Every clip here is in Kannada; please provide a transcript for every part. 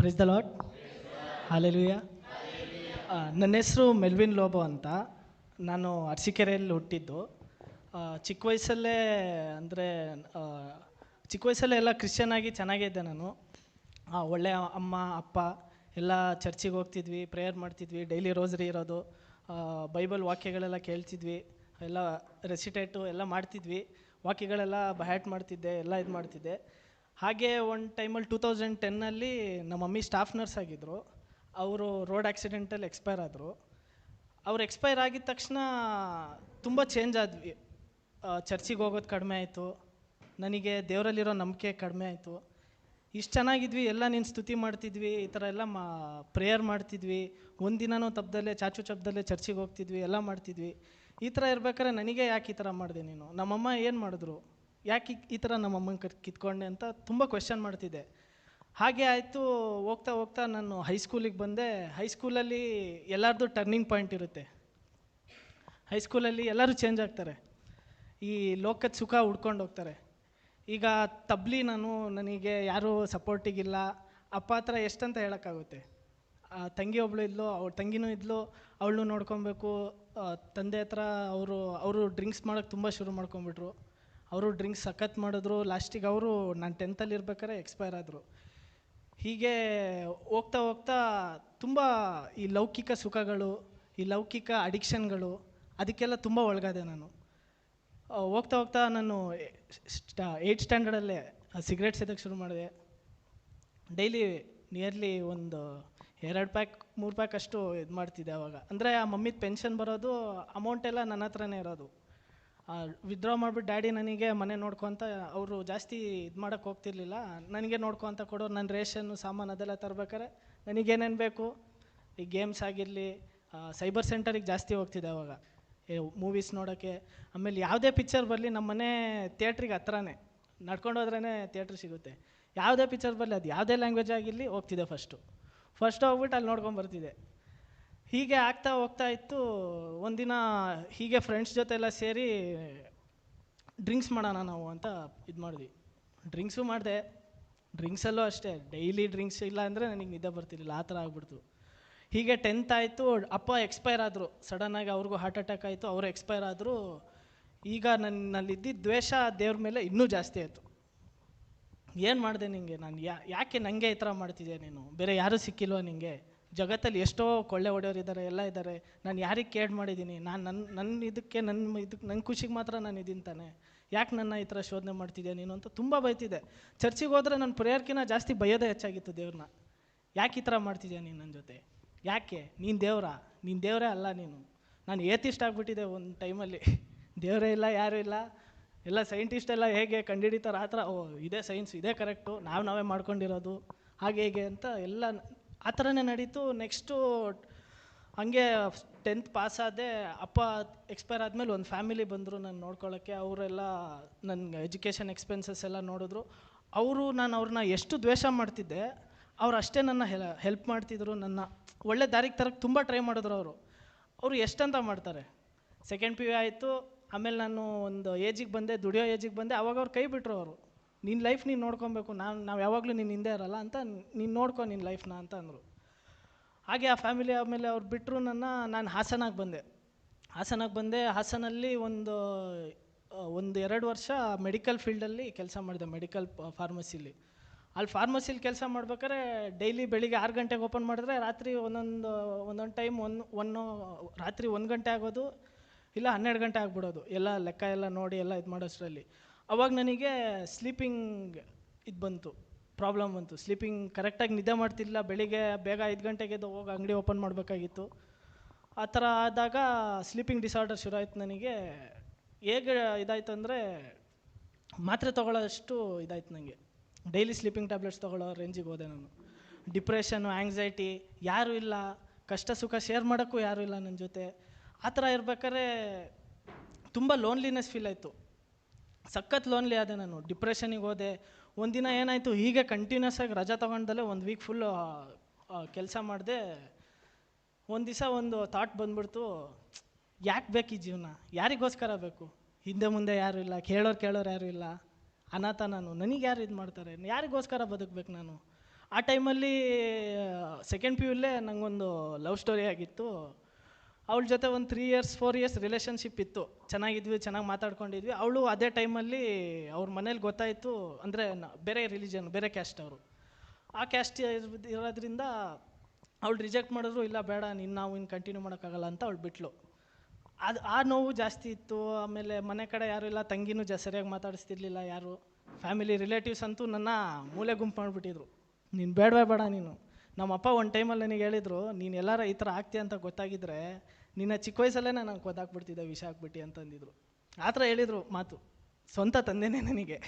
Praise the lord. ಹಾಲೆಲೂಯ. ನನ್ನ ಹೆಸರು ಮೆಲ್ವಿನ್ ಲೋಬೋ ಅಂತ. ನಾನು ಅರಸೀಕೆರೆಯಲ್ಲಿ ಹುಟ್ಟಿದ್ದು. ಚಿಕ್ಕ ವಯಸ್ಸಲ್ಲೇ ಅಂದರೆ ಚಿಕ್ಕ ವಯಸ್ಸಲ್ಲೇ ಎಲ್ಲ ಕ್ರಿಶ್ಚಿಯನ್ ಆಗಿ ಚೆನ್ನಾಗೇ ಇದ್ದೆ ನಾನು. ಒಳ್ಳೆಯ ಅಮ್ಮ ಅಪ್ಪ ಎಲ್ಲ ಚರ್ಚಿಗೆ ಹೋಗ್ತಿದ್ವಿ, ಪ್ರೇಯರ್ ಮಾಡ್ತಿದ್ವಿ, ಡೈಲಿ ರೋಸ್ರಿ ಇರೋದು, ಬೈಬಲ್ ವಾಕ್ಯಗಳೆಲ್ಲ ಕೇಳ್ತಿದ್ವಿ, ಎಲ್ಲ ರೆಸಿಟೇಟು ಎಲ್ಲ ಮಾಡ್ತಿದ್ವಿ, ವಾಕ್ಯಗಳೆಲ್ಲ ಬಹ್ಯಾಟ್ ಮಾಡ್ತಿದ್ದೆ, ಎಲ್ಲ ಇದು ಮಾಡ್ತಿದ್ದೆ. ಹಾಗೆ ಒಂದು ಟೈಮಲ್ಲಿ 2010 ನಮ್ಮ ಮಮ್ಮಿ ಸ್ಟಾಫ್ ನರ್ಸ್ ಆಗಿದ್ದರು. ಅವರು ರೋಡ್ ಆಕ್ಸಿಡೆಂಟಲ್ಲಿ ಎಕ್ಸ್ಪೈರ್ ಆದರು. ಅವ್ರು ಎಕ್ಸ್ಪೈರ್ ಆಗಿದ ತಕ್ಷಣ ತುಂಬ ಚೇಂಜ್ ಆದ್ವಿ. ಚರ್ಚಿಗೆ ಹೋಗೋದು ಕಡಿಮೆ ಆಯಿತು, ನನಗೆ ದೇವರಲ್ಲಿರೋ ನಂಬಿಕೆ ಕಡಿಮೆ ಆಯಿತು. ಇಷ್ಟು ಚೆನ್ನಾಗಿದ್ವಿ, ಎಲ್ಲ ನೀನು ಸ್ತುತಿ ಮಾಡ್ತಿದ್ವಿ, ಈ ಥರ ಎಲ್ಲ ಪ್ರೇಯರ್ ಮಾಡ್ತಿದ್ವಿ, ಒಂದಿನನೂ ತಪ್ಪದಲ್ಲೇ ಚಾಚು ಚಪ್ಪದಲ್ಲೇ ಚರ್ಚಿಗೆ ಹೋಗ್ತಿದ್ವಿ, ಎಲ್ಲ ಮಾಡ್ತಿದ್ವಿ. ಈ ಥರ ಇರ್ಬೇಕಾದ್ರೆ ನನಗೆ ಯಾಕೆ ಈ ಥರ ಮಾಡಿದೆ ನೀನು, ನಮ್ಮಮ್ಮ ಏನು ಮಾಡಿದ್ರು, ಯಾಕೆ ಈ ಥರ ನಮ್ಮಮ್ಮನ ಕಿತ್ಕೊಂಡೆ ಅಂತ ತುಂಬ ಕ್ವೆಶ್ಚನ್ ಮಾಡ್ತಿದ್ದೆ. ಹಾಗೆ ಆಯಿತು. ಹೋಗ್ತಾ ಹೋಗ್ತಾ ನಾನು ಹೈಸ್ಕೂಲಿಗೆ ಬಂದೆ. ಹೈಸ್ಕೂಲಲ್ಲಿ ಎಲ್ಲರದ್ದು ಟರ್ನಿಂಗ್ ಪಾಯಿಂಟ್ ಇರುತ್ತೆ. ಹೈಸ್ಕೂಲಲ್ಲಿ ಎಲ್ಲರೂ ಚೇಂಜ್ ಆಗ್ತಾರೆ, ಈ ಲೋಕದ ಸುಖ ಹುಡ್ಕೊಂಡು ಹೋಗ್ತಾರೆ. ಈಗ ತಬ್ಲಿ ನನಗೆ ಯಾರೂ ಸಪೋರ್ಟಿಗಿಲ್ಲ. ಅಪ್ಪ ಹತ್ರ ಎಷ್ಟಂತ ಹೇಳೋಕ್ಕಾಗುತ್ತೆ. ತಂಗಿ ಒಬ್ಬಳು ಇದ್ಲು, ಅವ್ಳ ತಂಗಿನೂ ಇದ್ಲು, ಅವಳನ್ನೂ ನೋಡ್ಕೊಬೇಕು. ತಂದೆ ಹತ್ರ ಅವರು ಡ್ರಿಂಕ್ಸ್ ಮಾಡೋಕ್ಕೆ ತುಂಬ ಶುರು ಮಾಡ್ಕೊಂಬಿಟ್ರು. ಅವರು ಡ್ರಿಂಕ್ಸ್ ಸಖತ್ ಮಾಡಿದ್ರು. ಲಾಸ್ಟಿಗೆ ಅವರು ನಾನು 10th ಇರ್ಬೇಕಾದ್ರೆ ಎಕ್ಸ್ಪೈರ್ ಆದರು. ಹೀಗೆ ಹೋಗ್ತಾ ಹೋಗ್ತಾ ತುಂಬ ಈ ಲೌಕಿಕ ಸುಖಗಳು, ಈ ಲೌಕಿಕ ಅಡಿಕ್ಷನ್ಗಳು, ಅದಕ್ಕೆಲ್ಲ ತುಂಬ ಒಳಗಾದೆ ನಾನು. ಹೋಗ್ತಾ ಹೋಗ್ತಾ ನಾನು 8th ಸ್ಟ್ಯಾಂಡರ್ಡಲ್ಲೇ ಸಿಗರೇಟ್ ಸೇದೋಕ್ಕೆ ಶುರು ಮಾಡಿದೆ. ಡೈಲಿ ನಿಯರ್ಲಿ ಒಂದು 2 ಪ್ಯಾಕ್ 3 ಪ್ಯಾಕ್ ಅಷ್ಟು ಇದು ಮಾಡ್ತಿದ್ದೆ ಅವಾಗ. ಅಂದರೆ ಆ ಮಮ್ಮಿದು ಪೆನ್ಷನ್ ಬರೋದು ಅಮೌಂಟೆಲ್ಲ ನನ್ನ ಹತ್ರನೇ ಇರೋದು. ವಿತ್ಡ್ರಾ ಮಾಡಿಬಿಟ್ಟು ಡ್ಯಾಡಿ ನನಗೆ ಮನೆ ನೋಡ್ಕೊತ, ಅವರು ಜಾಸ್ತಿ ಇದು ಮಾಡೋಕ್ಕೆ ಹೋಗ್ತಿರ್ಲಿಲ್ಲ, ನನಗೆ ನೋಡ್ಕೊತ ಕೊಡೋರು. ನನ್ನ ರೇಷನ್ನು ಸಾಮಾನು ಅದೆಲ್ಲ ತರ್ಬೇಕಾರೆ ನನಗೇನೇನು ಬೇಕು, ಈ ಗೇಮ್ಸ್ ಆಗಿರಲಿ, ಸೈಬರ್ ಸೆಂಟರಿಗೆ ಜಾಸ್ತಿ ಹೋಗ್ತಿದ್ದೆ ಅವಾಗ ಮೂವೀಸ್ ನೋಡೋಕ್ಕೆ. ಆಮೇಲೆ ಯಾವುದೇ ಪಿಕ್ಚರ್ ಬರಲಿ, ನಮ್ಮ ಮನೆ ಥಿಯೇಟ್ರಿಗೆ ಹತ್ರನೇ, ನಡ್ಕೊಂಡು ಹೋದ್ರೇ ಥಿಯೇಟ್ರ್ ಸಿಗುತ್ತೆ. ಯಾವುದೇ ಪಿಕ್ಚರ್ ಬರಲಿ, ಅದು ಯಾವುದೇ ಲ್ಯಾಂಗ್ವೇಜ್ ಆಗಿರಲಿ ಹೋಗ್ತಿದ್ದೆ ಫಸ್ಟ್ ಹೋಗ್ಬಿಟ್ಟು ಅಲ್ಲಿ ನೋಡ್ಕೊಂಬರ್ತಿದ್ದೆ. ಹೀಗೆ ಆಗ್ತಾ ಹೋಗ್ತಾ ಇತ್ತು. ಒಂದಿನ ಹೀಗೆ ಫ್ರೆಂಡ್ಸ್ ಜೊತೆ ಎಲ್ಲ ಸೇರಿ ಡ್ರಿಂಕ್ಸ್ ಮಾಡೋಣ ನಾವು ಅಂತ ಇದು ಮಾಡಿದ್ವಿ. ಡ್ರಿಂಕ್ಸು ಮಾಡಿದೆ. ಡ್ರಿಂಕ್ಸಲ್ಲೂ ಅಷ್ಟೇ, ಡೈಲಿ ಡ್ರಿಂಕ್ಸ್ ಇಲ್ಲ ಅಂದರೆ ನನಗೆ ನಿದ್ದೆ ಬರ್ತಿರ್ಲಿಲ್ಲ, ಆ ಥರ ಆಗ್ಬಿಡ್ತು. ಹೀಗೆ 10th ಆಯಿತು. ಅಪ್ಪ ಎಕ್ಸ್ಪೈರ್ ಆದರು ಸಡನ್ನಾಗಿ. ಅವ್ರಿಗೂ ಹಾರ್ಟ್ ಅಟ್ಯಾಕ್ ಆಯಿತು, ಅವರು ಎಕ್ಸ್ಪೈರ್ ಆದರು. ಈಗ ನನ್ನಲ್ಲಿದ್ದಿದ್ದ ದ್ವೇಷ ದೇವ್ರ ಮೇಲೆ ಇನ್ನೂ ಜಾಸ್ತಿ ಆಯಿತು. ಏನು ಮಾಡಿದೆ ನಿನಗೆ, ನಾನು ಯಾಕೆ ನನಗೆ ಈ ಥರ ಮಾಡ್ತಿದ್ದೆ ನೀನು, ಬೇರೆ ಯಾರೂ ಸಿಕ್ಕಿಲ್ವ ನಿನಗೆ, ಜಗತ್ತಲ್ಲಿ ಎಷ್ಟೋ ಕೊಳ್ಳೆ ಹೊಡೆಯೋರಿದ್ದಾರೆ, ಎಲ್ಲ ಇದ್ದಾರೆ, ನಾನು ಯಾರಿಗೆ ಕೇಡ್ ಮಾಡಿದ್ದೀನಿ, ನಾನು ನನ್ನ ಖುಷಿಗೆ ಮಾತ್ರ ನಾನು ಇದ್ದೀನಿ ತಾನೆ, ಯಾಕೆ ನನ್ನ ಈ ಥರ ಶೋಧನೆ ಮಾಡ್ತಿದ್ದೆ ನೀನು ಅಂತ ತುಂಬ ಬೈತಿದ್ದೆ. ಚರ್ಚಿಗೆ ಹೋದರೆ ನನ್ನ ಪ್ರೇಯರ್ಕಿಂತ ಜಾಸ್ತಿ ಬೈಯೋದೇ ಹೆಚ್ಚಾಗಿತ್ತು ದೇವ್ರನ್ನ. ಯಾಕೆ ಈ ಥರ ಮಾಡ್ತಿದ್ಯಾ ನೀನು ನನ್ನ ಜೊತೆ, ಯಾಕೆ ನೀನು ದೇವರೇ ಅಲ್ಲ ನೀನು. ನಾನು ಏತಿಸ್ಟ್ ಆಗಿಬಿಟ್ಟಿದ್ದೆ ಒಂದು ಟೈಮಲ್ಲಿ. ದೇವರೇ ಇಲ್ಲ, ಯಾರೂ ಇಲ್ಲ, ಎಲ್ಲ ಸೈಂಟಿಸ್ಟ್ ಎಲ್ಲ ಹೇಗೆ ಕಂಡುಹಿಡಿತಾರೆ ಆ ಥರ, ಇದೇ ಸೈನ್ಸ್, ಇದೇ ಕರೆಕ್ಟು, ನಾವೇ ಮಾಡ್ಕೊಂಡಿರೋದು, ಹಾಗೆ ಹೇಗೆ ಅಂತ ಎಲ್ಲ ಆ ಥರನೇ ನಡೀತು. ನೆಕ್ಸ್ಟು ಹಂಗೆ 10th ಪಾಸ್ ಆದೆ. ಅಪ್ಪ ಎಕ್ಸ್ಪೈರ್ ಆದಮೇಲೆ ಒಂದು ಫ್ಯಾಮಿಲಿ ಬಂದರು ನಾನು ನೋಡ್ಕೊಳ್ಳೋಕ್ಕೆ. ಅವರೆಲ್ಲ ನನ್ನ ಎಜುಕೇಷನ್ ಎಕ್ಸ್ಪೆನ್ಸಸ್ ಎಲ್ಲ ನೋಡಿದ್ರು. ನಾನು ಅವ್ರನ್ನ ಎಷ್ಟು ದ್ವೇಷ ಮಾಡ್ತಿದ್ದೆ, ಅವ್ರು ಅಷ್ಟೇ ನನ್ನ ಹೆಲ್ಪ್ ಮಾಡ್ತಿದ್ರು, ನನ್ನ ಒಳ್ಳೆ ದಾರಿಗೆ ತರಕ್ಕೆ ತುಂಬ ಟ್ರೈ ಮಾಡಿದ್ರು. ಅವರು ಎಷ್ಟಂತ ಮಾಡ್ತಾರೆ. 2nd PU ಆಯಿತು. ಆಮೇಲೆ ನಾನು ಒಂದು ಏಜಿಗೆ ಬಂದೆ, ದುಡಿಯೋ ಏಜಿಗೆ ಬಂದೆ. ಆವಾಗ ಅವ್ರು ಕೈ ಬಿಟ್ಟರು. ಅವರು ನಿನ್ನ ಲೈಫ್ ನೀನು ನೋಡ್ಕೊಬೇಕು, ನಾವು ಯಾವಾಗಲೂ ನಿನ್ನ ಹಿಂದೆ ಇರಲ್ಲ ಅಂತ, ನೀನು ನೋಡ್ಕೊ ನಿನ್ನ ಲೈಫ್ನ ಅಂತ ಅಂದರು. ಹಾಗೆ ಆ ಫ್ಯಾಮಿಲಿ ಆಮೇಲೆ ಅವ್ರು ಬಿಟ್ಟರು ನಾನು ಹಾಸನಾಗೆ ಬಂದೆ. ಹಾಸನಲ್ಲಿ ಒಂದು 2 ವರ್ಷ ಮೆಡಿಕಲ್ ಫೀಲ್ಡಲ್ಲಿ ಕೆಲಸ ಮಾಡಿದೆ, ಮೆಡಿಕಲ್ ಫಾರ್ಮಸಿಲಿ. ಅಲ್ಲಿ ಫಾರ್ಮಸಿಲಿ ಕೆಲಸ ಮಾಡ್ಬೇಕಾದ್ರೆ ಡೈಲಿ ಬೆಳಿಗ್ಗೆ 6 ಗಂಟೆಗೆ ಓಪನ್ ಮಾಡಿದ್ರೆ ರಾತ್ರಿ ಒಂದೊಂದು ಟೈಮ್ ರಾತ್ರಿ 1 ಗಂಟೆ ಆಗೋದು, ಇಲ್ಲ 12 ಗಂಟೆ ಆಗಿಬಿಡೋದು, ಎಲ್ಲ ಲೆಕ್ಕ ಎಲ್ಲ ನೋಡಿ ಎಲ್ಲ ಇದು ಮಾಡೋಷ್ಟರಲ್ಲಿ. ಅವಾಗ ನನಗೆ ಸ್ಲೀಪಿಂಗ್ ಪ್ರಾಬ್ಲಮ್ ಬಂತು. ಸ್ಲೀಪಿಂಗ್ ಕರೆಕ್ಟಾಗಿ ನಿದ್ದೆ ಮಾಡ್ತಿಲ್ಲ. ಬೆಳಿಗ್ಗೆ ಬೇಗ 5 ಗಂಟೆಗೆ ಹೋಗಿ ಅಂಗಡಿ ಓಪನ್ ಮಾಡಬೇಕಾಗಿತ್ತು. ಆ ಥರ ಆದಾಗ ಸ್ಲೀಪಿಂಗ್ ಡಿಸಾರ್ಡರ್ ಶುರು ಆಯಿತು ನನಗೆ. ಹೇಗೆ ಇದಾಯ್ತು ಅಂದರೆ, ಮಾತ್ರೆ ತೊಗೊಳ್ಳೋಷ್ಟು ಇದಾಯ್ತು ನನಗೆ. ಡೈಲಿ ಸ್ಲೀಪಿಂಗ್ ಟ್ಯಾಬ್ಲೆಟ್ಸ್ ತೊಗೊಳ್ಳೋ ರೇಂಜಿಗೆ ಹೋದೆ ನಾನು. ಡಿಪ್ರೆಷನ್ನು, ಆ್ಯಂಗ್ಸೈಟಿ, ಯಾರೂ ಇಲ್ಲ, ಕಷ್ಟ ಸುಖ ಶೇರ್ ಮಾಡೋಕ್ಕೂ ಯಾರೂ ಇಲ್ಲ ನನ್ನ ಜೊತೆ. ಆ ಥರ ಇರ್ಬೇಕಾದ್ರೆ ತುಂಬ ಲೋನ್ಲಿನೆಸ್ ಫೀಲ್ ಆಯಿತು. ಸಖತ್ ಲೋನ್ಲಿ ಆದೆ ನಾನು. ಡಿಪ್ರೆಷನಿಗೆ ಹೋದೆ. ಒಂದಿನ ಏನಾಯಿತು, ಹೀಗೆ ಕಂಟಿನ್ಯೂಸ್ ಆಗಿ ರಜಾ ತೊಗೊಂಡಲ್ಲೇ 1 ವೀಕ್ ಫುಲ್ಲು ಕೆಲಸ ಮಾಡಿದೆ. ಒಂದು ದಿವಸ ಒಂದು ಥಾಟ್ ಬಂದ್ಬಿಡ್ತು, ಯಾಕೆ ಬೇಕು ಈ ಜೀವನ, ಯಾರಿಗೋಸ್ಕರ ಬೇಕು, ಹಿಂದೆ ಮುಂದೆ ಯಾರೂ ಇಲ್ಲ, ಕೇಳೋರು ಯಾರೂ ಇಲ್ಲ, ಅನಾಥ ನನಗೆ ಯಾರು ಇದು ಮಾಡ್ತಾರೆ, ಯಾರಿಗೋಸ್ಕರ ಬದುಕಬೇಕು ನಾನು. ಆ ಟೈಮಲ್ಲಿ ಸೆಕೆಂಡ್ ಪಿ ಯುಲ್ಲೇ ನನಗೊಂದು ಲವ್ ಸ್ಟೋರಿ ಆಗಿತ್ತು. ಅವಳ ಜೊತೆ ಒಂದು 3 ಇಯರ್ಸ್ 4 ಇಯರ್ಸ್ ರಿಲೇಷನ್ಶಿಪ್ ಇತ್ತು, ಚೆನ್ನಾಗಿದ್ವಿ, ಚೆನ್ನಾಗಿ ಮಾತಾಡ್ಕೊಂಡಿದ್ವಿ. ಅವಳು ಅದೇ ಟೈಮಲ್ಲಿ ಅವ್ರ ಮನೇಲಿ ಗೊತ್ತಾಯಿತು, ಅಂದರೆ ಬೇರೆ ರಿಲಿಜನ್, ಬೇರೆ ಕ್ಯಾಸ್ಟ್ ಅವರು. ಆ ಕ್ಯಾಸ್ಟ್ ಇರೋದ್ರಿಂದ ಅವಳು ರಿಜೆಕ್ಟ್ ಮಾಡಿದ್ರು, ಇಲ್ಲ ಬೇಡ ನಾವು ಇನ್ನು ಕಂಟಿನ್ಯೂ ಮಾಡೋಕ್ಕಾಗಲ್ಲ ಅಂತ ಅವಳು ಬಿಟ್ಲು. ಆ ನೋವು ಜಾಸ್ತಿ ಇತ್ತು. ಆಮೇಲೆ ಮನೆ ಕಡೆ ಯಾರು ಇಲ್ಲ, ತಂಗಿನೂ ಸರಿಯಾಗಿ ಮಾತಾಡಿಸ್ತಿರ್ಲಿಲ್ಲ ಯಾರು. ಫ್ಯಾಮಿಲಿ ರಿಲೇಟಿವ್ಸ್ ಅಂತೂ ನನ್ನ ಮೂಲೆ ಗುಂಪು ಮಾಡಿಬಿಟ್ಟಿದ್ರು, ನೀನು ಬೇಡ ನೀನು. ನಮ್ಮಪ್ಪ ಒಂದು ಟೈಮಲ್ಲಿ ನನಗೆ ಹೇಳಿದರು, ನೀನು ಎಲ್ಲಾರ ಈ ಥರ ಆಗ್ತೀಯ ಅಂತ ಗೊತ್ತಾಗಿದ್ದರೆ ನಿನ್ನ ಚಿಕ್ಕ ವಯಸ್ಸಲ್ಲೇ ನಾನು ಗೊತ್ತಾಗ್ಬಿಡ್ತಿದ್ದೆ, ವಿಷ ಆಗ್ಬಿಟ್ಟು ಅಂತಂದಿದ್ರು. ಆ ಥರ ಹೇಳಿದರು ಮಾತು, ಸ್ವಂತ ತಂದೆನೇ ನನಗೆ.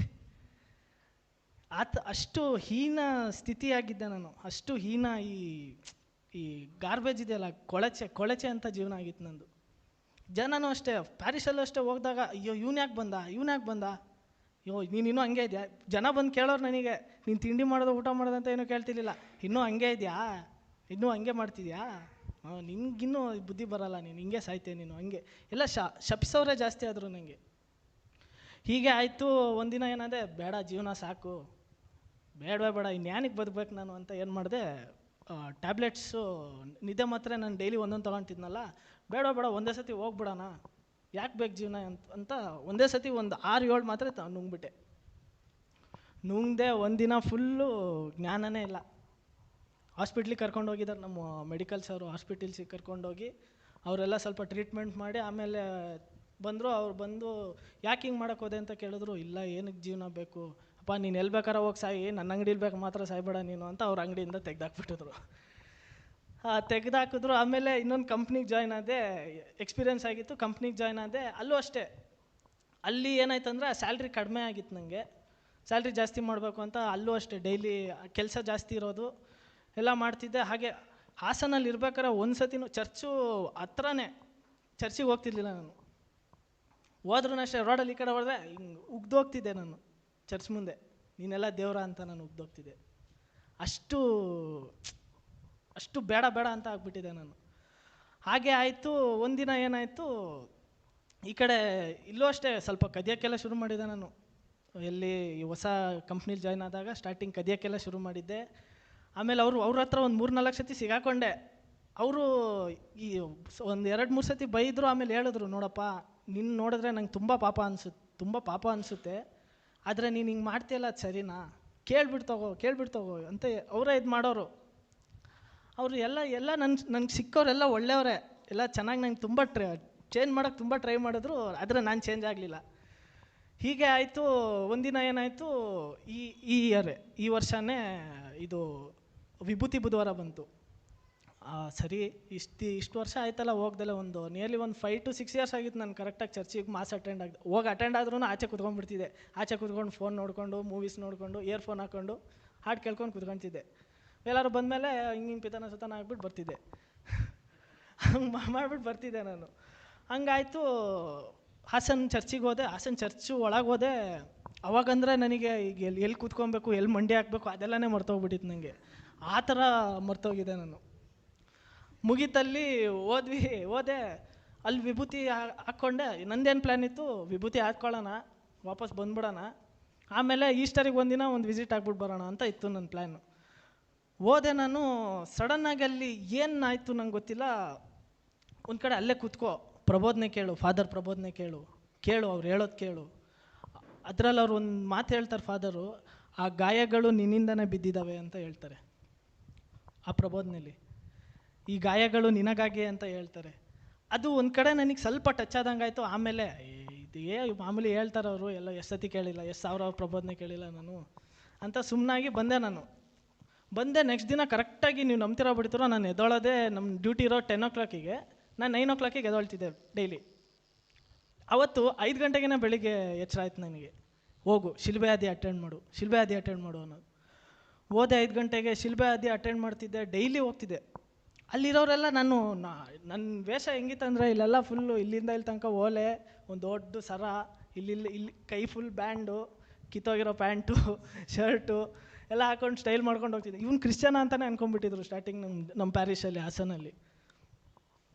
ಅಷ್ಟು ಹೀನ ಸ್ಥಿತಿಯಾಗಿದ್ದೆ ನಾನು, ಅಷ್ಟು ಹೀನ. ಈ ಗಾರ್ಬೇಜ್ ಇದೆಯಲ್ಲ, ಕೊಳಚೆ ಅಂತ ಜೀವನ ಆಗಿತ್ತು ನಂದು. ಜನನೂ ಅಷ್ಟೇ, ಪ್ಯಾರಿಸಲ್ಲೂ ಅಷ್ಟೇ ಹೋಗಿದಾಗ, ಅಯ್ಯೋ ಇವ್ನು ಯಾಕೆ ಬಂದ, ಅಯ್ಯೋ ನೀನು ಇನ್ನೂ ಹಂಗೆ ಇದೆಯಾ. ಜನ ಬಂದು ಕೇಳೋರು ನನಗೆ, ನೀನು ತಿಂಡಿ ಮಾಡೋದು ಊಟ ಮಾಡೋದಂತ ಏನೂ ಕೇಳ್ತಿರ್ಲಿಲ್ಲ, ಇನ್ನೂ ಹಂಗೆ ಇದೆಯಾ, ಇನ್ನೂ ಹಂಗೆ ಮಾಡ್ತಿದ್ಯಾ, ನಿನ್ಗಿನ್ನೂ ಬುದ್ಧಿ ಬರೋಲ್ಲ, ನೀನು ಹಿಂಗೆ ಸಾಯ್ತೀಯ ನೀನು, ಹಂಗೆ ಎಲ್ಲ ಶಪಿಸೋರೇ ಜಾಸ್ತಿ ಆದರು ನನಗೆ. ಹೀಗೆ ಆಯಿತು. ಒಂದಿನ ಏನಾದೆ, ಬೇಡ ಜೀವನ ಸಾಕು, ಬೇಡ ಇನ್ಯಾನಿಗೆ ಬದುಕಬೇಕು ನಾನು ಅಂತ ಏನು ಮಾಡಿದೆ, ಟ್ಯಾಬ್ಲೆಟ್ಸು ನಿದ್ದೆ ಮಾತ್ರ ನಾನು ಡೈಲಿ ಒಂದೊಂದು ತೊಗೊಳ್ತಿದ್ನಲ್ಲ, ಬೇಡ ಒಂದೇ ಸತಿ ಹೋಗ್ಬಿಡೋಣ, ಯಾಕೆ ಬೇಕು ಜೀವನ ಅಂತ ಒಂದೇ ಸತಿ ಒಂದು 6-7 ಮಾತ್ರೆ ನುಂಗ್ಬಿಟ್ಟೆ. ನುಂಗ್ದೆ ಒಂದಿನ ಫುಲ್ಲು ಜ್ಞಾನನೇ ಇಲ್ಲ. ಹಾಸ್ಪಿಟ್ಲಿಗೆ ಕರ್ಕೊಂಡೋಗಿದ್ದಾರೆ ನಮ್ಮ ಮೆಡಿಕಲ್ಸ್ ಅವರು, ಹಾಸ್ಪಿಟಲ್ಸಿಗೆ ಕರ್ಕೊಂಡೋಗಿ ಅವರೆಲ್ಲ ಸ್ವಲ್ಪ ಟ್ರೀಟ್ಮೆಂಟ್ ಮಾಡಿ ಆಮೇಲೆ ಬಂದರು. ಅವ್ರು ಬಂದು ಯಾಕೆ ಹಿಂಗೆ ಮಾಡೋಕ್ಕೆ ಹೋದೆ ಅಂತ ಕೇಳಿದ್ರು. ಇಲ್ಲ ಏನಕ್ಕೆ ಜೀವನ ಬೇಕು ಅಪ್ಪ, ನೀನು ಎಲ್ಲಿ ಬೇಕಾರೆ ಹೋಗಿ ಸಾಯಿ, ನನ್ನ ಅಂಗಡಿಲಿ ಬೇಕು ಮಾತ್ರ ಸಾಯ್ಬೇಡ ನೀನು ಅಂತ ಅವ್ರ ಅಂಗಡಿಯಿಂದ ತೆಗ್ದಾಕ್ಬಿಟ್ಟಿದ್ರು. ತೆಗೆದಾಕಿದ್ರು. ಆಮೇಲೆ ಇನ್ನೊಂದು ಕಂಪ್ನಿಗೆ ಜಾಯ್ನ್ ಆದೆ, ಎಕ್ಸ್ಪೀರಿಯೆನ್ಸ್ ಆಗಿತ್ತು, ಕಂಪ್ನಿಗೆ ಜಾಯ್ನ್ ಆದೆ. ಅಲ್ಲೂ ಅಷ್ಟೇ, ಅಲ್ಲಿ ಏನಾಯ್ತು ಅಂದರೆ ಸ್ಯಾಲ್ರಿ ಕಡಿಮೆ ಆಗಿತ್ತು ನನಗೆ, ಸ್ಯಾಲ್ರಿ ಜಾಸ್ತಿ ಮಾಡಬೇಕು ಅಂತ ಅಲ್ಲೂ ಅಷ್ಟೇ ಡೈಲಿ ಕೆಲಸ ಜಾಸ್ತಿ ಇರೋದು ಎಲ್ಲ ಮಾಡ್ತಿದ್ದೆ. ಹಾಗೆ ಹಾಸನಲ್ಲಿ ಇರ್ಬೇಕಾದ್ರೆ ಒಂದು ಸತಿನೂ ಚರ್ಚು ಹತ್ರನೇ, ಚರ್ಚಿಗೆ ಹೋಗ್ತಿರ್ಲಿಲ್ಲ ನಾನು. ಹೋದ್ರೂ ಅಷ್ಟೇ ರೋಡಲ್ಲಿ ಈ ಕಡೆ ಹೊಡೆದ್ರೆ ಹಿಂಗೆ ಉಗ್ದೋಗ್ತಿದ್ದೆ ನಾನು ಚರ್ಚ್ ಮುಂದೆ, ನೀನೆಲ್ಲ ದೇವ್ರ ಅಂತ ನಾನು ಉಗ್ದೋಗ್ತಿದ್ದೆ. ಅಷ್ಟು ಬೇಡ ಅಂತ ಆಗ್ಬಿಟ್ಟಿದೆ ನಾನು. ಹಾಗೆ ಆಯಿತು. ಒಂದಿನ ಏನಾಯಿತು, ಈ ಕಡೆ ಇಲ್ಲೂ ಅಷ್ಟೇ ಸ್ವಲ್ಪ ಕದಿಯೋಕ್ಕೆಲ್ಲ ಶುರು ಮಾಡಿದ್ದೆ ನಾನು. ಎಲ್ಲಿ ಈ ಹೊಸ ಕಂಪ್ನಿಲಿ ಜಾಯ್ನ್ ಆದಾಗ ಸ್ಟಾರ್ಟಿಂಗ್ ಕದಿಯೋಕ್ಕೆಲ್ಲ ಶುರು ಮಾಡಿದ್ದೆ. ಆಮೇಲೆ ಅವ್ರ ಹತ್ರ ಒಂದು 3-4 ಸತಿ ಸಿಗಾಕೊಂಡೆ. ಅವರು ಈ ಒಂದು 2-3 ಸತಿ ಬೈದರು. ಆಮೇಲೆ ಹೇಳಿದ್ರು, ನೋಡಪ್ಪ ನಿನ್ನ ನೋಡಿದ್ರೆ ನಂಗೆ ತುಂಬ ಪಾಪ ಅನಿಸುತ್ತೆ, ಆದರೆ ನೀನು ಹಿಂಗೆ ಮಾಡ್ತೀಯಲ್ಲ ಅದು ಸರಿನಾ, ಕೇಳ್ಬಿಟ್ಟು ತಗೋ ಅಂತ ಅವರೇ ಇದು ಮಾಡೋರು. ಅವರು ಎಲ್ಲ ನನಗೆ ಸಿಕ್ಕೋರೆಲ್ಲ ಒಳ್ಳೆಯವರೇ, ಎಲ್ಲ ಚೆನ್ನಾಗಿ ನಂಗೆ ತುಂಬ ಚೇಂಜ್ ಮಾಡೋಕ್ಕೆ ತುಂಬ ಟ್ರೈ ಮಾಡಿದ್ರು, ಆದರೆ ನಾನು ಚೇಂಜ್ ಆಗಲಿಲ್ಲ. ಹೀಗೆ ಆಯಿತು. ಒಂದಿನ ಏನಾಯಿತು, ಈ ವರ್ಷವೇ ಇದು ವಿಭೂತಿ ಬುಧವಾರ ಬಂತು. ಸರಿ ಇಷ್ಟು ವರ್ಷ ಆಯ್ತಲ್ಲ ಹೋಗ್ದಲ್ಲ, ನಿಯರ್ಲಿ ಒಂದು 5 to 6 ಇಯರ್ಸ್ ಆಗಿತ್ತು ನಾನು ಕರೆಕ್ಟಾಗಿ ಚರ್ಚಿಗೆ ಮಾಸ್ ಅಟೆಂಡ್ ಆದ್ರೂ ಆಚೆ ಕೂತ್ಕೊಂಡ್ಬಿಡ್ತಿದ್ದೆ. ಆಚೆ ಕೂತ್ಕೊಂಡು ಫೋನ್ ನೋಡಿಕೊಂಡು, ಮೂವೀಸ್ ನೋಡಿಕೊಂಡು, ಇಯರ್ಫೋನ್ ಹಾಕ್ಕೊಂಡು ಹಾಡು ಕೇಳ್ಕೊಂಡು ಕೂತ್ಕೊಳ್ತಿದ್ದೆ. ಎಲ್ಲರೂ ಬಂದಮೇಲೆ ಹಿಂಗೆ ಪಿತನ ಸುತನ ಆಗ್ಬಿಟ್ಟು ಬರ್ತಿದ್ದೆ. ಹಂಗೆ ಮಾಡಿಬಿಟ್ಟು ಬರ್ತಿದ್ದೆ ನಾನು. ಹಂಗಾಯಿತು. ಹಾಸನ ಚರ್ಚಿಗೆ ಹೋದೆ. ಹಾಸನ ಚರ್ಚು ಒಳಗೆ ಹೋದೆ. ಅವಾಗಂದರೆ ನನಗೆ ಈಗ ಎಲ್ಲಿ ಕೂತ್ಕೊಬೇಕು, ಎಲ್ಲಿ ಮಂಡಿ ಹಾಕಬೇಕು ಅದೆಲ್ಲನೇ ಮರ್ತೋಗ್ಬಿಟ್ಟಿತ್ತು ನನಗೆ. ಆ ಥರ ಮರ್ತೋಗಿದೆ ನಾನು. ಮುಗೀತಲ್ಲಿ ಹೋದೆ. ಅಲ್ಲಿ ವಿಭೂತಿ ಹಾಕ್ಕೊಂಡೆ. ನಂದೇನು ಪ್ಲ್ಯಾನ್ ಇತ್ತು, ವಿಭೂತಿ ಹಾಕ್ಕೊಳ್ಳೋಣ, ವಾಪಸ್ ಬಂದ್ಬಿಡೋಣ, ಆಮೇಲೆ ಈಸ್ಟರಿಗೆ ಒಂದಿನ ಒಂದು ವಿಸಿಟ್ ಆಗ್ಬಿಟ್ಟು ಬರೋಣ ಅಂತ ಇತ್ತು ನನ್ನ ಪ್ಲ್ಯಾನು. ಹೋದೆ ನಾನು. ಸಡನ್ನಾಗಿ ಅಲ್ಲಿ ಏನಾಯಿತು ನಂಗೆ ಗೊತ್ತಿಲ್ಲ. ಒಂದು ಕಡೆ ಅಲ್ಲೇ ಕೂತ್ಕೋ, ಪ್ರಬೋಧನೆ ಕೇಳು, ಫಾದರ್ ಪ್ರಬೋಧನೆ ಕೇಳು ಅವ್ರು ಹೇಳೋದು ಕೇಳು. ಅದರಲ್ಲಿ ಅವ್ರು ಒಂದು ಮಾತು ಹೇಳ್ತಾರೆ ಫಾದರು, ಆ ಗಾಯಗಳು ನಿನ್ನಿಂದನೇ ಬಿದ್ದಿದ್ದಾವೆ ಅಂತ ಹೇಳ್ತಾರೆ ಆ ಪ್ರಬೋಧನೆಯಲ್ಲಿ. ಈ ಗಾಯಗಳು ನಿನಗಾಗಿ ಅಂತ ಹೇಳ್ತಾರೆ. ಅದು ಒಂದು ಕಡೆ ನನಗೆ ಸ್ವಲ್ಪ ಟಚ್ ಆದಂಗೆ ಆಯಿತು. ಆಮೇಲೆ ಮಾಮೂಲಿ ಹೇಳ್ತಾರೆ ಅವರು, ಎಲ್ಲ ಎಷ್ಟು ಸತಿ ಕೇಳಿಲ್ಲ, ಎಷ್ಟು ಸಾವಿರ ಪ್ರಬೋಧನೆ ಕೇಳಿಲ್ಲ ನಾನು ಅಂತ ಸುಮ್ಮನಾಗಿ ಬಂದೆ ನಾನು. ನೆಕ್ಸ್ಟ್ ದಿನ ಕರೆಕ್ಟಾಗಿ ನೀವು ನಂಬ್ತಿರೋ ಬಿಡ್ತಿರೋ, ನಾನು ಎದ್ದೊಳೋದೆ, ನಮ್ಮ ಡ್ಯೂಟಿ ಇರೋ 10 o'clock, ನಾನು 9 o'clock ಎದ್ದೊಳ್ತಿದ್ದೆ ಡೈಲಿ. ಅವತ್ತು 5 ಗಂಟೆಗೆ ಬೆಳಿಗ್ಗೆ ಎಚ್ಚರ ಆಯ್ತು ನನಗೆ, ಹೋಗು ಶಿಲ್ಬೆ ಆದಿ ಅಟೆಂಡ್ ಮಾಡು ಅನ್ನೋದು. ಹೋದೆ 5 ಗಂಟೆಗೆ, ಶಿಲ್ಬೆ ಆದಿ ಅಟೆಂಡ್ ಮಾಡ್ತಿದ್ದೆ, ಡೈಲಿ ಹೋಗ್ತಿದ್ದೆ. ಅಲ್ಲಿರೋರೆಲ್ಲ ನನ್ನ ವೇಷ ಹೆಂಗಿತ್ತಂದರೆ, ಇಲ್ಲೆಲ್ಲ ಫುಲ್ಲು ಇಲ್ಲಿಂದ ಇಲ್ಲಿ ತನಕ ಓಲೆ, ಒಂದು ದೊಡ್ಡ ಸರ, ಇಲ್ಲಿ ಕೈ ಫುಲ್ ಬ್ಯಾಂಡು, ಕಿತ್ತೋಗಿರೋ ಪ್ಯಾಂಟು, ಶರ್ಟು ಎಲ್ಲ ಹಾಕೊಂಡು ಸ್ಟೈಲ್ ಮಾಡ್ಕೊಂಡು ಹೋಗ್ತಿದ್ದೆ. ಇವನು ಕ್ರಿಶ್ಚಿಯನ ಅಂತಲೇ ಅಂದ್ಕೊಂಡ್ಬಿಟ್ಟಿದ್ರು ಸ್ಟಾರ್ಟಿಂಗ್ ನಮ್ಮ ಪ್ಯಾರಿಸಲ್ಲಿ, ಹಾಸನಲ್ಲಿ.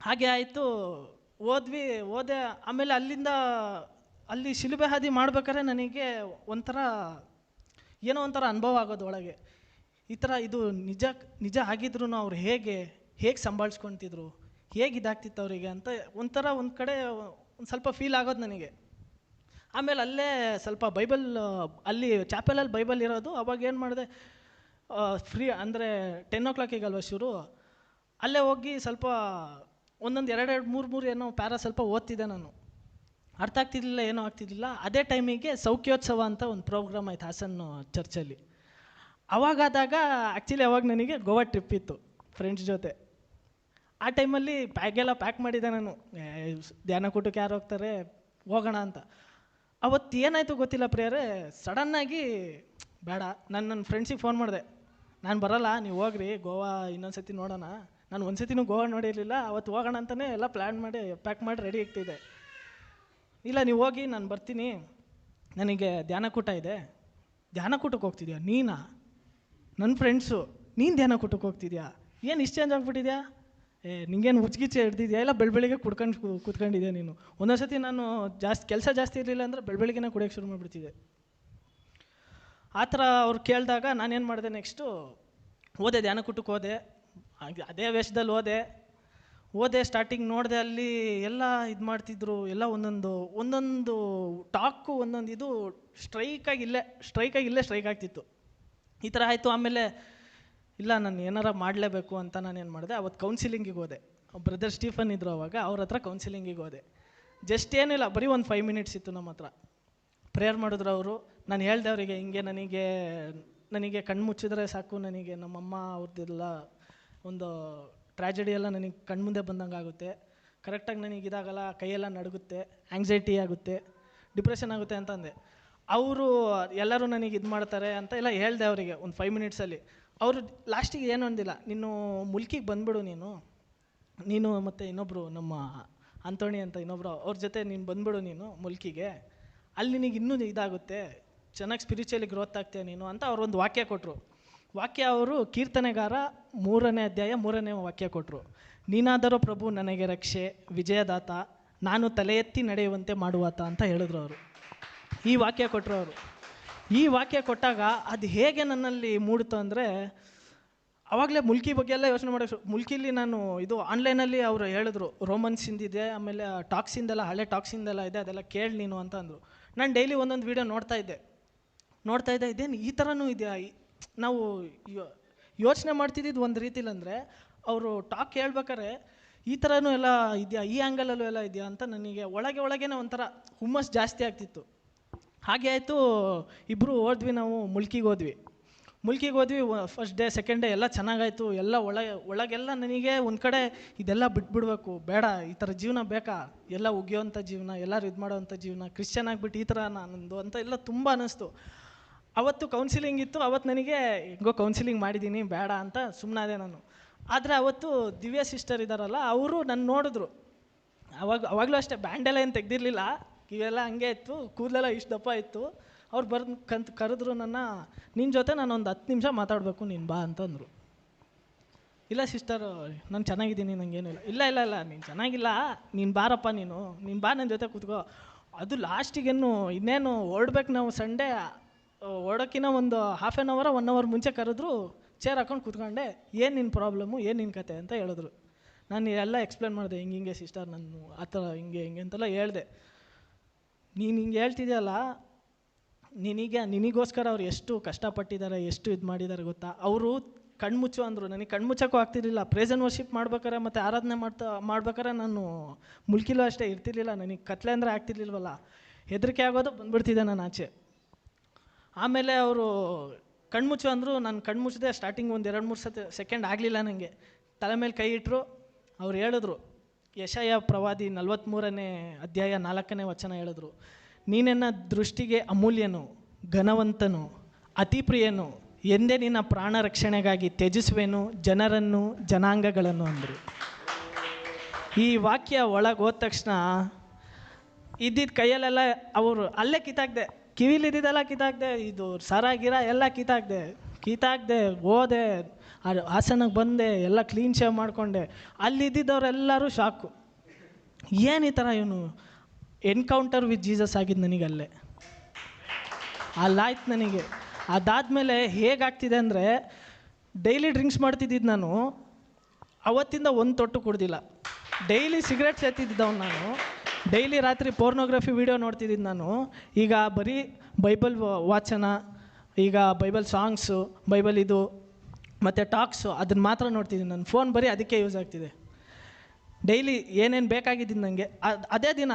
ಹಾಗೆ ಆಯಿತು. ಹೋದೆ. ಆಮೇಲೆ ಅಲ್ಲಿ ಶಿಲುಬೆ ಹಾದಿ ಮಾಡ್ಬೇಕಾದ್ರೆ ನನಗೆ ಏನೋ ಒಂಥರ ಅನುಭವ ಆಗೋದು ಒಳಗೆ. ಈ ಥರ ಇದು ನಿಜ ನಿಜ ಆಗಿದ್ರು ಅವ್ರು ಹೇಗೆ ಸಂಭಾಳಿಸ್ಕೊತಿದ್ರು, ಹೇಗೆ ಇದಾಗ್ತಿತ್ತು ಅವರಿಗೆ ಅಂತ ಒಂಥರ ಒಂದು ಕಡೆ ಒಂದು ಸ್ವಲ್ಪ ಫೀಲ್ ಆಗೋದು ನನಗೆ. ಆಮೇಲೆ ಅಲ್ಲೇ ಸ್ವಲ್ಪ ಬೈಬಲ್, ಅಲ್ಲಿ ಚಾಪೆಲಲ್ಲಿ ಬೈಬಲ್ ಇರೋದು. ಅವಾಗ ಏನು ಮಾಡಿದೆ, ಫ್ರೀ ಅಂದರೆ 10 o'clock ಅಲ್ವ ಶುರು, ಅಲ್ಲೇ ಹೋಗಿ ಸ್ವಲ್ಪ ಒಂದೊಂದು 2-3 ಏನೋ ಪ್ಯಾರ ಸ್ವಲ್ಪ ಓದ್ತಿದ್ದೆ ನಾನು. ಅರ್ಥ ಆಗ್ತಿದ್ದಿಲ್ಲ, ಏನೂ ಆಗ್ತಿದ್ದಿಲ್ಲ. ಅದೇ ಟೈಮಿಗೆ ಸೌಖ್ಯೋತ್ಸವ ಅಂತ ಒಂದು ಪ್ರೋಗ್ರಾಮ್ ಆಯ್ತು ಹಾಸನ ಚರ್ಚಲ್ಲಿ. ಅವಾಗಾದಾಗ ಆ್ಯಕ್ಚುಲಿ ಅವಾಗ ನನಗೆ ಗೋವಾ ಟ್ರಿಪ್ ಇತ್ತು ಫ್ರೆಂಡ್ಸ್ ಜೊತೆ. ಆ ಟೈಮಲ್ಲಿ ಬ್ಯಾಗೆಲ್ಲ ಪ್ಯಾಕ್ ಮಾಡಿದ್ದೆ ನಾನು, ಧ್ಯಾನಕೂಟಕ್ಕೆ ಯಾರು ಹೋಗ್ತಾರೆ ಹೋಗೋಣ ಅಂತ. ಅವತ್ತು ಏನಾಯಿತು ಗೊತ್ತಿಲ್ಲ ಪ್ರಿಯರೇ, ಸಡನ್ನಾಗಿ ಬೇಡ, ನನ್ನ ಫ್ರೆಂಡ್ಸಿಗೆ ಫೋನ್ ಮಾಡಿದೆ, ನಾನು ಬರೋಲ್ಲ, ನೀವು ಹೋಗ್ರಿ ಗೋವಾ ಇನ್ನೊಂದು ಸತಿ ನೋಡೋಣ. ನಾನು ಒಂದು ಸತಿನೂ ಗೋವಾ ನೋಡಿರಲಿಲ್ಲ, ಅವತ್ತು ಹೋಗೋಣ ಅಂತಲೇ ಎಲ್ಲ ಪ್ಲ್ಯಾನ್ ಮಾಡಿ ಪ್ಯಾಕ್ ಮಾಡಿ ರೆಡಿ ಆಗ್ತಿದ್ದೆ. ಇಲ್ಲ ನೀವು ಹೋಗಿ, ನಾನು ಬರ್ತೀನಿ, ನನಗೆ ಧ್ಯಾನಕೂಟ ಇದೆ. ಧ್ಯಾನಕೂಟಕ್ಕೆ ಹೋಗ್ತಿದ್ಯಾ ನೀನಾ? ನನ್ನ ಫ್ರೆಂಡ್ಸು, ನೀನು ಧ್ಯಾನಕೂಟಕ್ಕೆ ಹೋಗ್ತಿದ್ಯಾ? ಏನು ಇಷ್ಟು ಚೇಂಜ್ ಆಗಿಬಿಟ್ಟಿದ್ಯಾ? ನಿಂಗೇನು ಹುಚ್ಚಿಗಿಚ್ಚೆ ಹಿಡ್ದಿದ್ಯಾ? ಇಲ್ಲ ಬೆಳಬೆಳಿಗ್ಗೆ ಕೂತ್ಕೊಂಡಿದ್ಯಾ ನೀನು? ಒಂದೊಂದು ಸತಿ ನಾನು ಕೆಲಸ ಜಾಸ್ತಿ ಇರಲಿಲ್ಲ ಅಂದರೆ ಬೆಳಬೆಳಿಗ್ಗೆನೇ ಕುಡಿಯೋಕ್ಕೆ ಶುರು ಮಾಡಿಬಿಡ್ತಿದ್ದೆ. ಆ ಥರ ಅವ್ರು ಕೇಳಿದಾಗ ನಾನೇನು ಮಾಡಿದೆ, ನೆಕ್ಸ್ಟು ಹೋದೆ, ಧ್ಯಾನಕೂಟಕ್ಕೆ ಹೋದೆ. ಅದೇ ವೇಷದಲ್ಲಿ ಹೋದೆ. ಸ್ಟಾರ್ಟಿಂಗ್ ನೋಡಿದೆ, ಅಲ್ಲಿ ಎಲ್ಲ ಇದು ಮಾಡ್ತಿದ್ರು, ಎಲ್ಲ ಒಂದೊಂದು ಟಾಕು, ಒಂದೊಂದು ಇದು ಸ್ಟ್ರೈಕಾಗಿ ಇಲ್ಲೇ ಆಗ್ತಿತ್ತು. ಈ ಥರ ಆಯಿತು. ಆಮೇಲೆ ಇಲ್ಲ, ನಾನು ಏನಾರ ಮಾಡಲೇಬೇಕು ಅಂತ ನಾನೇನು ಮಾಡಿದೆ, ಅವತ್ತು ಕೌನ್ಸಿಲಿಂಗಿಗೆ ಹೋದೆ. ಬ್ರದರ್ ಸ್ಟೀಫನ್ ಇದ್ದರು ಅವಾಗ, ಅವ್ರ ಹತ್ರ ಕೌನ್ಸಿಲಿಂಗಿಗೆ ಹೋದೆ. ಜಸ್ಟ್ ಏನಿಲ್ಲ, ಬರೀ ಒಂದು 5 minutes ಇತ್ತು ನಮ್ಮ ಹತ್ರ. ಪ್ರೇಯರ್ ಮಾಡಿದ್ರು ಅವರು. ನಾನು ಹೇಳ್ದೆ ಅವರಿಗೆ, ಹಿಂಗೆ ನನಗೆ ಕಣ್ಣು ಮುಚ್ಚಿದ್ರೆ ಸಾಕು, ನನಗೆ ನಮ್ಮಮ್ಮ ಅವ್ರದ್ದೆಲ್ಲ ಒಂದು ಟ್ರ್ಯಾಜಡಿ ಎಲ್ಲ ನನಗೆ ಕಣ್ಮುಂದೆ ಬಂದಂಗೆ ಆಗುತ್ತೆ, ಕರೆಕ್ಟಾಗಿ ನನಗೆ ಇದಾಗಲ್ಲ, ಕೈಯೆಲ್ಲ ನಡುಗುತ್ತೆ, ಆ್ಯಂಗ್ಸೈಟಿ ಆಗುತ್ತೆ, ಡಿಪ್ರೆಷನ್ ಆಗುತ್ತೆ ಅಂತ ಅಂದೆ. ಅವರು ಎಲ್ಲರೂ ನನಗೆ ಇದು ಮಾಡ್ತಾರೆ ಅಂತ ಎಲ್ಲ ಹೇಳ್ದೆ ಅವರಿಗೆ ಒಂದು 5 minutesಲ್ಲಿ. ಅವರು ಲಾಸ್ಟಿಗೆ ಏನು ಅಂದಿಲ್ಲ, ನೀನು ಮುಲ್ಕಿಗೆ ಬಂದುಬಿಡು, ನೀನು ಮತ್ತು ಇನ್ನೊಬ್ಬರು ನಮ್ಮ ಅಂತೋಣಿ ಅಂತ ಇನ್ನೊಬ್ಬರು, ಅವ್ರ ಜೊತೆ ನೀನು ಬಂದುಬಿಡು ನೀನು ಮುಲ್ಕಿಗೆ, ಅಲ್ಲಿ ನಿನಗೆ ಇನ್ನೂ ಇದಾಗುತ್ತೆ, ಚೆನ್ನಾಗಿ ಸ್ಪಿರಿಚುವಲಿ ಗ್ರೋತ್ ಆಗ್ತೀಯ ನೀನು ಅಂತ ಅವ್ರು ಒಂದು ವಾಕ್ಯ ಕೊಟ್ಟರು. ಅವರು ಕೀರ್ತನೆಗಾರ 3ನೇ ಅಧ್ಯಾಯ 3ನೇ ವಾಕ್ಯ ಕೊಟ್ಟರು. ನೀನಾದರೂ ಪ್ರಭು ನನಗೆ ರಕ್ಷೆ, ವಿಜಯದಾತ, ನಾನು ತಲೆ ಎತ್ತಿ ನಡೆಯುವಂತೆ ಮಾಡುವಾತ ಅಂತ ಹೇಳಿದ್ರು ಅವರು. ಈ ವಾಕ್ಯ ಕೊಟ್ಟರು ಅವರು. ಈ ವಾಕ್ಯ ಕೊಟ್ಟಾಗ ಅದು ಹೇಗೆ ನನ್ನಲ್ಲಿ ಮೂಡಿತು ಅಂದರೆ, ಆವಾಗಲೇ ಮುಲ್ಕಿ ಬಗ್ಗೆ ಎಲ್ಲ ಯೋಚನೆ ಮಾಡೋದು. ಮುಲ್ಕಿಲಿ ನಾನು ಇದು ಆನ್ಲೈನಲ್ಲಿ ಅವರು ಹೇಳಿದ್ರು, ರೋಮನ್ಸಿಂದಿದೆ, ಆಮೇಲೆ ಟಾಕ್ಸಿಂದೆಲ್ಲ, ಹಳೆ ಟಾಕ್ಸಿಂದೆಲ್ಲ ಇದೆ, ಅದೆಲ್ಲ ಕೇಳಿ ನೀನು ಅಂತ ಅಂದರು. ನಾನು ಡೈಲಿ ಒಂದೊಂದು ವೀಡಿಯೋ ನೋಡ್ತಾ ಇದ್ದೆ. ಇದೇನು ಈ ಥರನೂ ಇದೆಯಾ? ನಾವು ಯೋಚನೆ ಮಾಡ್ತಿದ್ದಿದ್ದು ಒಂದು ರೀತಿಲಿ ಅಂದರೆ, ಅವರು ಟಾಕ್ ಹೇಳ್ಬೇಕಾರೆ ಈ ಥರನೂ ಎಲ್ಲ ಇದೆಯಾ, ಈ ಆ್ಯಂಗಲಲ್ಲೂ ಎಲ್ಲ ಇದೆಯಾ ಅಂತ ನನಗೆ ಒಳಗೇನೆ ಒಂಥರ ಹುಮ್ಮಸ್ ಜಾಸ್ತಿ ಆಗ್ತಿತ್ತು. ಹಾಗೆ ಆಯಿತು, ಇಬ್ಬರು ನಾವು ಮುಲ್ಕಿಗೆ ಹೋದ್ವಿ. ಫಸ್ಟ್ ಡೇ ಸೆಕೆಂಡ್ ಡೇ ಎಲ್ಲ ಚೆನ್ನಾಗಾಯಿತು. ಎಲ್ಲ ಒಳಗೆಲ್ಲ ನನಗೆ ಒಂದು ಕಡೆ ಇದೆಲ್ಲ ಬಿಟ್ಬಿಡ್ಬೇಕು, ಬೇಡ, ಈ ಥರ ಜೀವನ ಬೇಕಾ, ಎಲ್ಲ ಉಗಿಯೋವಂಥ ಜೀವನ, ಎಲ್ಲರೂ ಇದು ಮಾಡೋವಂಥ ಜೀವನ, ಕ್ರಿಶ್ಚಿಯನ್ ಆಗಿಬಿಟ್ಟು ಈ ಥರ ನಾನೊಂದು ಅಂತ ಎಲ್ಲ ತುಂಬ ಅನ್ನಿಸ್ತು. ಅವತ್ತು ಕೌನ್ಸಿಲಿಂಗ್ ಇತ್ತು. ಅವತ್ತು ನನಗೆ ಹೆಂಗೋ ಕೌನ್ಸಿಲಿಂಗ್ ಮಾಡಿದ್ದೀನಿ, ಬೇಡ ಅಂತ ಸುಮ್ಮನಾದೆ ನಾನು. ಆದರೆ ಅವತ್ತು ದಿವ್ಯಾ ಸಿಸ್ಟರ್ ಇದ್ದಾರಲ್ಲ, ಅವರು ನನ್ನ ನೋಡಿದ್ರು. ಅವಾಗಲೂ ಅಷ್ಟೇ, ಬ್ಯಾಂಡೆಲ್ಲ ಏನು ತೆಗ್ದಿರಲಿಲ್ಲ, ಇವೆಲ್ಲ ಹಂಗೆ ಇತ್ತು, ಕೂದಲೆಲ್ಲ ಇಷ್ಟು ದಪ್ಪ ಇತ್ತು. ಅವ್ರು ಕರೆದ್ರು ನಿನ್ನ ಜೊತೆ ನಾನು ಒಂದು 10 ನಿಮಿಷ ಮಾತಾಡಬೇಕು, ನೀನು ಬಾ ಅಂತಂದರು. ಇಲ್ಲ ಸಿಸ್ಟರ್, ನಾನು ಚೆನ್ನಾಗಿದ್ದೀನಿ, ನನಗೇನಿಲ್ಲ. ಇಲ್ಲ ನೀನು ಚೆನ್ನಾಗಿಲ್ಲ, ನೀನು ಬಾರಪ್ಪ, ನೀನು ಬಾ, ನನ್ನ ಜೊತೆ ಕೂತ್ಕೋ. ಅದು ಲಾಸ್ಟಿಗೇನು ಇನ್ನೇನು ಹೊರಡ್ಬೇಕು ನಾವು, ಸಂಡೇ ಹೊರಡೋಕ್ಕಿಂತ ಒಂದು 1/2 hour 1 hour ಮುಂಚೆ ಕರೆದ್ರು. ಚೇರ್ ಹಾಕೊಂಡು ಕೂತ್ಕೊಂಡೆ. ಏನು ನಿನ್ನ ಪ್ರಾಬ್ಲಮ್ಮು, ಏನು ನಿನ್ನ ಕತೆ ಅಂತ ಹೇಳಿದ್ರು. ನಾನು ಎಲ್ಲ ಎಕ್ಸ್ಪ್ಲೇನ್ ಮಾಡಿದೆ, ಹಿಂಗೆ ಸಿಸ್ಟರ್, ನಾನು ಆ ಥರ ಹಿಂಗೆ ಅಂತೆಲ್ಲ ಹೇಳಿದೆ. ನೀನು ಹಿಂಗೆ ಹೇಳ್ತಿದೆಯಲ್ಲ, ನಿನಗೋಸ್ಕರ ಅವ್ರು ಎಷ್ಟು ಕಷ್ಟಪಟ್ಟಿದ್ದಾರೆ, ಎಷ್ಟು ಇದು ಮಾಡಿದ್ದಾರೆ ಗೊತ್ತಾ? ಅವರು ಕಣ್ಮುಚ್ಚು ಅಂದರು. ನನಗೆ ಕಣ್ಮುಚ್ಚಕ್ಕೂ ಆಗ್ತಿರ್ಲಿಲ್ಲ. ಪ್ರೇಸ್ ಆ್ಯಂಡ್ ವರ್ಷಿಪ್ ಮಾಡ್ಬೇಕಾರೆ ಮತ್ತು ಆರಾಧನೆ ಮಾಡ್ಬೇಕಾರೆ ನಾನು ಮುಲ್ಕಿಲೂ ಅಷ್ಟೇ ಇರ್ತಿರ್ಲಿಲ್ಲ. ನನಗೆ ಕತ್ಲೆ ಅಂದರೆ ಆಗ್ತಿರ್ಲಿಲ್ವಲ್ಲ, ಹೆದರಿಕೆ ಆಗೋದು, ಬಂದುಬಿಡ್ತಿದ್ದೆ ನಾನು ಆಚೆ. ಆಮೇಲೆ ಅವರು ಕಣ್ಮುಚ್ಚು ಅಂದರು. ನಾನು ಕಣ್ಮುಚ್ಚಿದೆ. ಸ್ಟಾರ್ಟಿಂಗ್ ಒಂದು 2-3 ಸೆಕೆಂಡ್ ಆಗಲಿಲ್ಲ ನನಗೆ. ತಲೆ ಮೇಲೆ ಕೈ ಇಟ್ಟರು. ಅವ್ರು ಹೇಳಿದ್ರು, ಯೆಶಾಯ ಪ್ರವಾದಿ 43ನೇ ಅಧ್ಯಾಯ 4ನೇ ವಚನ ಹೇಳಿದ್ರು, ನೀನೆನ್ನ ದೃಷ್ಟಿಗೆ ಅಮೂಲ್ಯನು, ಘನವಂತನು, ಅತಿ ಪ್ರಿಯನು, ಎಂದೇ ನಿನ್ನ ಪ್ರಾಣ ರಕ್ಷಣೆಗಾಗಿ ತ್ಯಜಿಸುವೆನು ಜನರನ್ನು, ಜನಾಂಗಗಳನ್ನು ಅಂದರು. ಈ ವಾಕ್ಯ ಒಳಗೆ ಹೋದ ತಕ್ಷಣ ಇದ್ದಿದ್ದ ಕೈಯಲ್ಲೆಲ್ಲ ಅವರು ಅಲ್ಲೇ ಕಿತ್ತಾಕ್ದೆ, ಕಿವಿಲಿದ್ದಿದ್ದೆಲ್ಲ ಕಿತ್ತಾಕ್ದೆ, ಇದು ಸರ ಗಿರ ಎಲ್ಲ ಕಿತ್ತಾಕ್ದೆ ಹೋದೆ. ಹಾಸನಕ್ಕೆ ಬಂದೆ, ಎಲ್ಲ ಕ್ಲೀನ್ ಶೇವ್ ಮಾಡಿಕೊಂಡೆ. ಅಲ್ಲಿದ್ದವರೆಲ್ಲರೂ ಶಾಕು, ಏನು ಈ ಥರ ಇವನು. ಎನ್ಕೌಂಟರ್ ವಿತ್ ಜೀಸಸ್ ಆಗಿದ್ದು ನನಗಲ್ಲೇ ಅಲ್ಲಾಯ್ತು ನನಗೆ. ಅದಾದಮೇಲೆ ಹೇಗಾಗ್ತಿದೆ ಅಂದರೆ, ಡೈಲಿ ಡ್ರಿಂಕ್ಸ್ ಮಾಡ್ತಿದ್ದಿದ್ದು ನಾನು, ಅವತ್ತಿಂದ ಒಂದು ತೊಟ್ಟು ಕುಡ್ದಿಲ್ಲ. ಡೈಲಿ ಸಿಗರೇಟ್ ಸೇತಿದ್ದವನು ನಾನು, ಡೈಲಿ ರಾತ್ರಿ ಪೋರ್ನೋಗ್ರಫಿ ವೀಡಿಯೋ ನೋಡ್ತಿದ್ದಿದ್ದು ನಾನು. ಈಗ ಬರೀ ಬೈಬಲ್ ವಾಚನ, ಈಗ ಬೈಬಲ್ ಸಾಂಗ್ಸು, ಬೈಬಲ್ ಇದು ಮತ್ತು ಟಾಕ್ಸು ಅದನ್ನು ಮಾತ್ರ ನೋಡ್ತಿದ್ದೀನಿ. ನನ್ನ ಫೋನ್ ಬರೀ ಅದಕ್ಕೆ ಯೂಸ್ ಆಗ್ತಿದೆ. ಡೈಲಿ ಏನೇನು ಬೇಕಾಗಿದ್ದೀನಿ ನನಗೆ ಅದೇ ದಿನ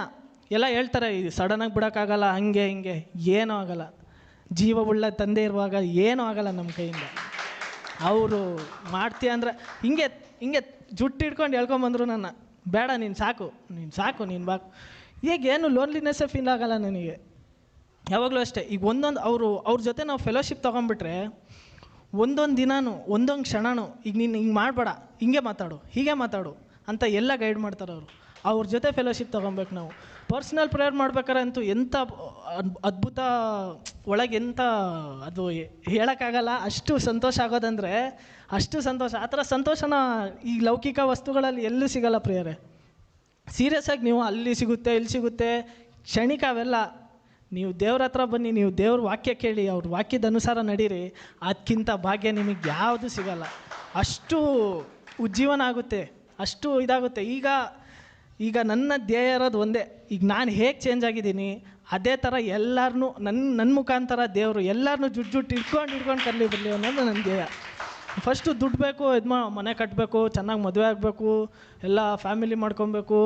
ಎಲ್ಲ ಹೇಳ್ತಾರೆ, ಸಡನ್ನಾಗಿ ಬಿಡೋಕ್ಕಾಗಲ್ಲ, ಹಂಗೆ ಹಿಂಗೆ. ಏನೂ ಆಗೋಲ್ಲ. ಜೀವವುಳ್ಳ ತಂದೆ ಇರುವಾಗ ಏನೂ ಆಗೋಲ್ಲ ನಮ್ಮ ಕೈಯಿಂದ. ಅವರು ಮಾಡ್ತೀಯ ಅಂದರೆ ಹಿಂಗೆ ಹಿಂಗೆ ಜುಟ್ಟು ಹಿಡ್ಕೊಂಡು ಹೇಳ್ಕೊಂಬಂದರು ನನ್ನ, ಬೇಡ ನೀನು ಸಾಕು, ನೀನು ಬಾಕು. ಈಗೇನು ಲೋನ್ಲಿನೆಸ್ಸೇ ಫೀಲ್ ಆಗೋಲ್ಲ ನನಗೆ ಯಾವಾಗಲೂ ಅಷ್ಟೇ. ಈಗ ಅವ್ರ ಜೊತೆ ನಾವು ಫೆಲೋಶಿಪ್ ತೊಗೊಂಡ್ಬಿಟ್ರೆ ಒಂದೊಂದು ದಿನಾನು ಒಂದೊಂದು ಕ್ಷಣನೂ ಈಗ ನೀನು ಹಿಂಗೆ ಮಾಡಬೇಡ, ಹಿಂಗೆ ಮಾತಾಡು, ಹೀಗೆ ಮಾತಾಡು ಅಂತ ಎಲ್ಲ ಗೈಡ್ ಮಾಡ್ತಾರೆ ಅವರು. ಅವ್ರ ಜೊತೆ ಫೆಲೋಶಿಪ್ ತೊಗೊಬೇಕು ನಾವು. ಪರ್ಸ್ನಲ್ ಪ್ರೇಯರ್ ಮಾಡ್ಬೇಕಾರೆ ಅಂತೂ ಎಂಥ ಅದ್ಭುತ, ಒಳಗೆ ಎಂಥ ಅದು ಹೇಳೋಕ್ಕಾಗಲ್ಲ, ಅಷ್ಟು ಸಂತೋಷ ಆಗೋದಂದರೆ ಅಷ್ಟು ಸಂತೋಷ. ಆ ಥರ ಸಂತೋಷನ ಈ ಲೌಕಿಕ ವಸ್ತುಗಳಲ್ಲಿ ಎಲ್ಲೂ ಸಿಗೋಲ್ಲ ಪ್ರಿಯರೇ. ಸೀರಿಯಸ್ ಆಗಿ ನೀವು ಅಲ್ಲಿ ಸಿಗುತ್ತೆ ಇಲ್ಲಿ ಸಿಗುತ್ತೆ, ಕ್ಷಣಿಕ ಅವೆಲ್ಲ. ನೀವು ದೇವ್ರ ಹತ್ರ ಬನ್ನಿ, ನೀವು ದೇವ್ರ ವಾಕ್ಯ ಕೇಳಿ, ಅವ್ರ ವಾಕ್ಯದ ಅನುಸಾರ ನಡೀರಿ, ಅದಕ್ಕಿಂತ ಭಾಗ್ಯ ನಿಮಗೆ ಯಾವುದು ಸಿಗಲ್ಲ. ಅಷ್ಟು ಉಜ್ಜೀವನ ಆಗುತ್ತೆ, ಅಷ್ಟು ಇದಾಗುತ್ತೆ. ಈಗ ನನ್ನ ಧ್ಯೇಯ ಇರೋದು ಒಂದೇ, ಈಗ ನಾನು ಹೇಗೆ ಚೇಂಜ್ ಆಗಿದ್ದೀನಿ ಅದೇ ಥರ ಎಲ್ಲರನ್ನೂ ನನ್ನ ಮುಖಾಂತರ ದೇವರು ಎಲ್ಲರನ್ನೂ ಜುಟ್ಟು ಹಿಡ್ಕೊಂಡು ಕರಲಿ ಬರಲಿ ಅನ್ನೋದು ನನ್ನ ಧ್ಯೇಯ. ಫಸ್ಟು ದುಡ್ಡು ಬೇಕು, ಮನೆ ಕಟ್ಟಬೇಕು, ಚೆನ್ನಾಗಿ ಮದುವೆ ಆಗಬೇಕು, ಎಲ್ಲ ಫ್ಯಾಮಿಲಿ ಮಾಡ್ಕೊಬೇಕು,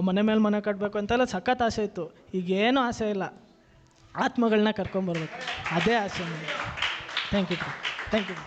ಮನೆ ಮೇಲೆ ಮನೆ ಕಟ್ಟಬೇಕು ಅಂತೆಲ್ಲ ಸಖತ್ ಆಸೆ ಇತ್ತು. ಈಗೇನೂ ಆಸೆ ಇಲ್ಲ, ಆತ್ಮಗಳನ್ನ ಕರ್ಕೊಂಬರ್ಬೇಕು, ಅದೇ ಆಸೆ ನನಗೆ. Thank you.